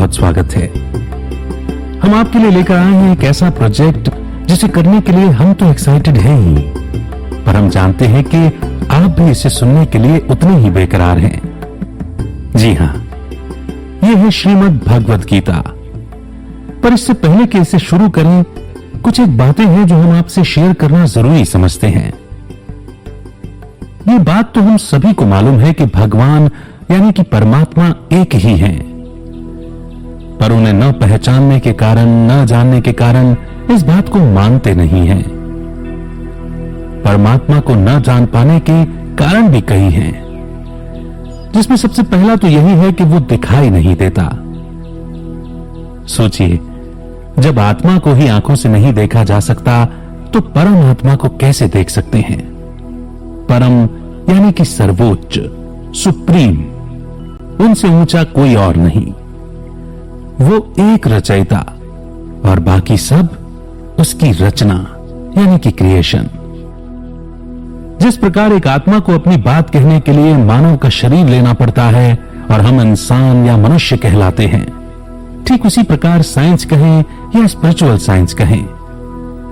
बहुत स्वागत है। हम आपके लिए लेकर आए हैं एक ऐसा प्रोजेक्ट जिसे करने के लिए हम तो एक्साइटेड हैं ही, पर हम जानते हैं कि आप भी इसे सुनने के लिए उतने ही बेकरार हैं। जी हां, यह है श्रीमद् भगवत गीता। पर इससे पहले कि इसे शुरू करें, कुछ एक बातें हैं जो हम आपसे शेयर करना जरूरी समझते हैं। ये बात तो हम सभी को मालूम है कि भगवान यानी कि परमात्मा एक ही हैं, पर उन्हें न पहचानने के कारण, न जानने के कारण इस बात को मानते नहीं हैं। परमात्मा को न जान पाने के कारण भी कई हैं, जिसमें सबसे पहला तो यही है कि वो दिखाई नहीं देता। सोचिए, जब आत्मा को ही आंखों से नहीं देखा जा सकता तो परम आत्मा को कैसे देख सकते हैं। परम यानी कि सर्वोच्च, सुप्रीम, उनसे ऊंचा कोई और नहीं। वो एक रचयिता और बाकी सब उसकी रचना यानी कि क्रिएशन। जिस प्रकार एक आत्मा को अपनी बात कहने के लिए मानव का शरीर लेना पड़ता है और हम इंसान या मनुष्य कहलाते हैं, ठीक उसी प्रकार साइंस कहें या स्पिरिचुअल साइंस कहें,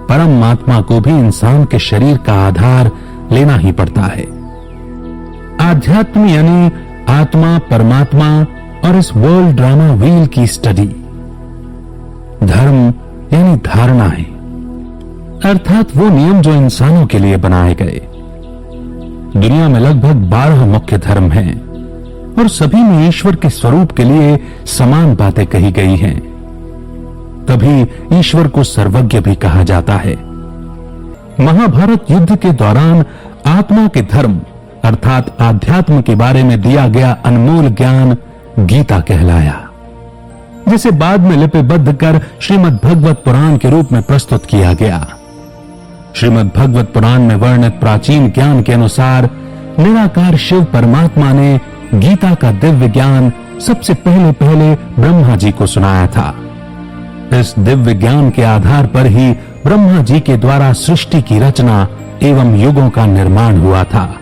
परम आत्मा को भी इंसान के शरीर का आधार लेना ही पड़ता है। आध्यात्म यानी आत्मा, परमात्मा और इस वर्ल्ड ड्रामा व्हील की स्टडी। धर्म यानी धारणाएं, अर्थात वो नियम जो इंसानों के लिए बनाए गए। दुनिया में लगभग 12 मुख्य धर्म हैं और सभी में ईश्वर के स्वरूप के लिए समान बातें कही गई हैं। तभी ईश्वर को सर्वज्ञ भी कहा जाता है। महाभारत युद्ध के दौरान आत्मा के धर्म अर्थात आध्यात्म के बारे में दिया गया अनमोल ज्ञान गीता कहलाया, जिसे बाद में लिपिबद्ध कर श्रीमद् भगवत पुराण के रूप में प्रस्तुत किया गया। श्रीमद् भगवत पुराण में वर्णित प्राचीन ज्ञान के अनुसार निराकार शिव परमात्मा ने गीता का दिव्य ज्ञान सबसे पहले ब्रह्मा जी को सुनाया था। इस दिव्य ज्ञान के आधार पर ही ब्रह्मा जी के द्वारा सृष्टि की रचना एवं युगों का निर्माण हुआ था,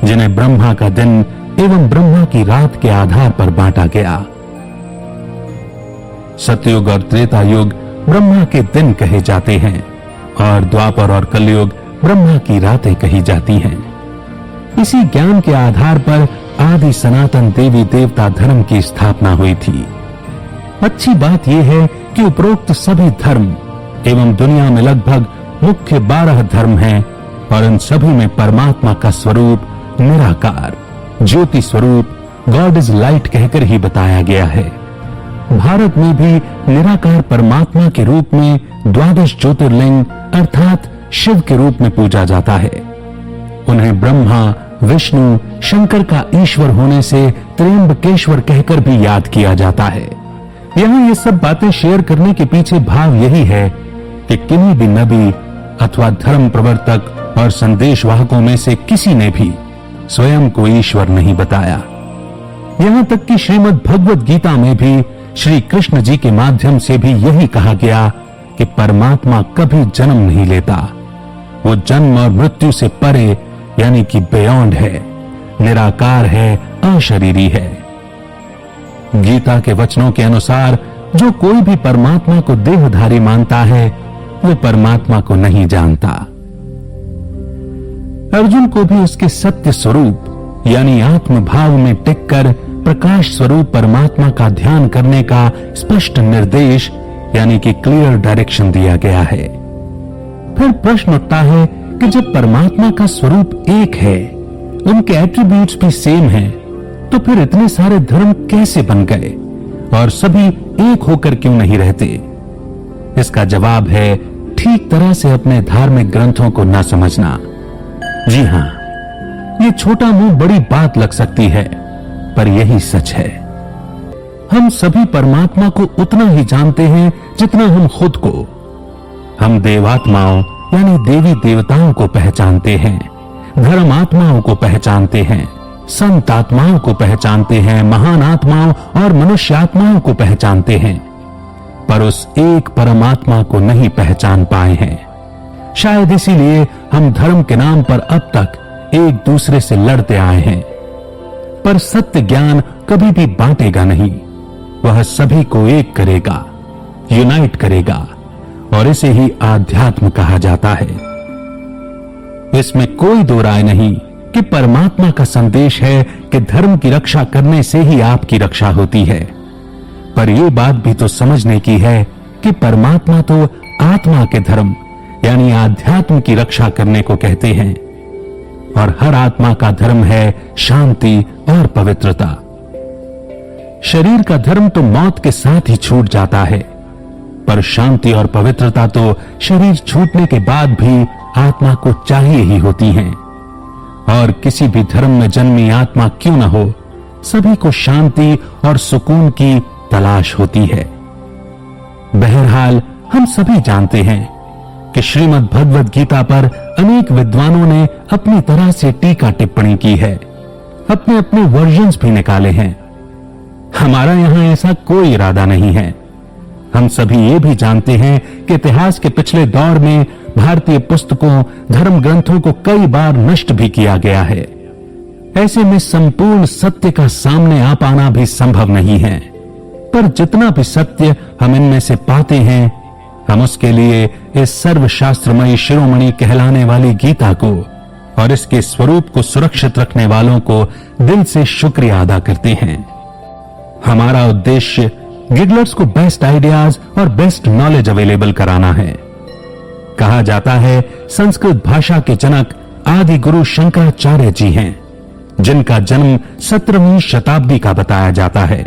जिन्हें ब्रह्मा का दिन एवं ब्रह्मा की रात के आधार पर बांटा गया। सतयुग और त्रेता युग ब्रह्मा के दिन कहे जाते हैं और द्वापर और कलयुग ब्रह्मा की रातें कही जाती हैं। इसी ज्ञान के आधार पर आदि सनातन देवी देवता धर्म की स्थापना हुई थी। अच्छी बात यह है कि उपरोक्त सभी धर्म एवं दुनिया में लगभग मुख्य 12 धर्म हैं और इन सभी में परमात्मा का स्वरूप निराकार, ज्योति स्वरूप, गॉड इज लाइट कहकर ही बताया गया है। भारत में भी निराकार परमात्मा के रूप में 12 ज्योतिर्लिंग अर्थात शिव के रूप में पूजा जाता है। उन्हें ब्रह्मा, विष्णु, शंकर का ईश्वर होने से त्र्यंबकेश्वर कहकर भी याद किया जाता है। यहां ये सब बातें शेयर करने के पीछे भाव यही है कि किन्हीं भी नबी अथवा धर्म प्रवर्तक और संदेशवाहकों में से किसी ने भी स्वयं को ईश्वर नहीं बताया। यहां तक कि श्रीमद् भगवत गीता में भी श्री कृष्ण जी के माध्यम से भी यही कहा गया कि परमात्मा कभी जन्म नहीं लेता। वो जन्म और मृत्यु से परे यानी कि बियॉन्ड है, निराकार है, अशरीरी है। गीता के वचनों के अनुसार जो कोई भी परमात्मा को देहधारी मानता है वो परमात्मा को नहीं जानता। अर्जुन को भी उसके सत्य स्वरूप यानी आत्म भाव में टिककर प्रकाश स्वरूप परमात्मा का ध्यान करने का स्पष्ट निर्देश यानी कि क्लियर डायरेक्शन दिया गया है। फिर प्रश्न उठता है कि जब परमात्मा का स्वरूप एक है, उनके एट्रीब्यूट्स भी सेम हैं, तो फिर इतने सारे धर्म कैसे बन गए और सभी एक होकर क्यों नहीं रहते? इसका जवाब है ठीक तरह से अपने धार्मिक ग्रंथों को न समझना। जी हां, ये छोटा मुंह बड़ी बात लग सकती है, पर यही सच है। हम सभी परमात्मा को उतना ही जानते हैं जितना हम खुद को। हम देवात्माओं यानी देवी देवताओं को पहचानते हैं, धर्म आत्माओं को पहचानते हैं, संत आत्माओं को पहचानते हैं, महान आत्माओं और मनुष्य आत्माओं को पहचानते हैं, पर उस एक परमात्मा को नहीं पहचान पाए हैं। शायद इसीलिए हम धर्म के नाम पर अब तक एक दूसरे से लड़ते आए हैं। पर सत्य ज्ञान कभी भी बांटेगा नहीं, वह सभी को एक करेगा, यूनाइट करेगा, और इसे ही आध्यात्म कहा जाता है। इसमें कोई दो राय नहीं कि परमात्मा का संदेश है कि धर्म की रक्षा करने से ही आपकी रक्षा होती है। पर यह बात भी तो समझने की है कि परमात्मा तो आत्मा के धर्म यानी आध्यात्म की रक्षा करने को कहते हैं, और हर आत्मा का धर्म है शांति और पवित्रता। शरीर का धर्म तो मौत के साथ ही छूट जाता है, पर शांति और पवित्रता तो शरीर छूटने के बाद भी आत्मा को चाहिए ही होती हैं। और किसी भी धर्म में जन्मी आत्मा क्यों न हो, सभी को शांति और सुकून की तलाश होती है। बहरहाल हम सभी जानते हैं कि श्रीमद् भगवद गीता पर अनेक विद्वानों ने अपनी तरह से टीका टिप्पणी की है, अपने अपने वर्जन्स भी निकाले हैं। हमारा यहां ऐसा कोई इरादा नहीं है। हम सभी ये भी जानते हैं कि इतिहास के पिछले दौर में भारतीय पुस्तकों, धर्म ग्रंथों को कई बार नष्ट भी किया गया है। ऐसे में संपूर्ण सत्य का सामने आ पाना भी संभव नहीं है। पर जितना भी सत्य हम इनमें से पाते हैं, हम उसके लिए इस सर्वशास्त्रमयी शिरोमणि कहलाने वाली गीता को और इसके स्वरूप को सुरक्षित रखने वालों को दिल से शुक्रिया अदा करते हैं। हमारा उद्देश्य गिगलर्स को बेस्ट आइडियाज और बेस्ट नॉलेज अवेलेबल कराना है। कहा जाता है संस्कृत भाषा के जनक आदि गुरु शंकराचार्य जी हैं, जिनका जन्म 17वीं शताब्दी का बताया जाता है।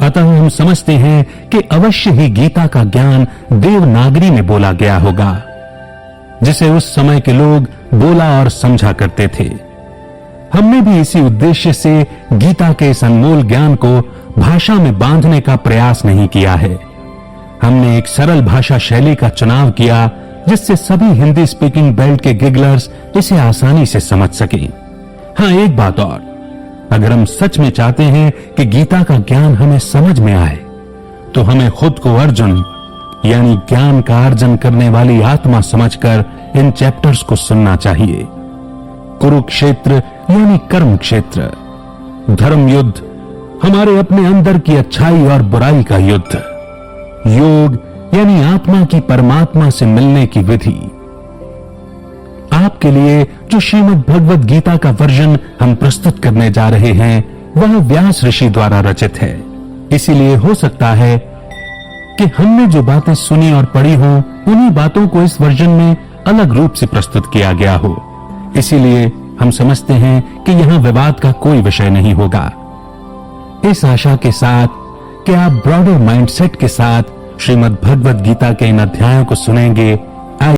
अतः हम समझते हैं कि अवश्य ही गीता का ज्ञान देवनागरी में बोला गया होगा, जिसे उस समय के लोग बोला और समझा करते थे। हमने भी इसी उद्देश्य से गीता के इस अनमोल ज्ञान को भाषा में बांधने का प्रयास नहीं किया है। हमने एक सरल भाषा शैली का चुनाव किया, जिससे सभी हिंदी स्पीकिंग बेल्ट के गिगलर्स इसे आसानी से समझ सकें। हाँ, एक बात और, अगर हम सच में चाहते हैं कि गीता का ज्ञान हमें समझ में आए, तो हमें खुद को अर्जुन यानी ज्ञान का अर्जन करने वाली आत्मा समझकर इन चैप्टर्स को सुनना चाहिए। कुरुक्षेत्र यानी कर्म क्षेत्र, धर्म युद्ध हमारे अपने अंदर की अच्छाई और बुराई का युद्ध, योग यानी आत्मा की परमात्मा से मिलने की विधि। आपके लिए जो श्रीमद् भगवद गीता का वर्जन हम प्रस्तुत करने जा रहे हैं, वह व्यास ऋषि द्वारा रचित है। इसीलिए हो सकता है कि हमने जो बातें सुनी और पढ़ी हो, उन्हीं बातों को इस वर्जन में अलग रूप से प्रस्तुत किया गया हो। इसीलिए हम समझते हैं कि यहां विवाद का कोई विषय नहीं होगा। इस आशा के साथ कि आप ब्रॉडर माइंडसेट के साथ श्रीमद् भगवद गीता के इन अध्यायों को सुनेंगे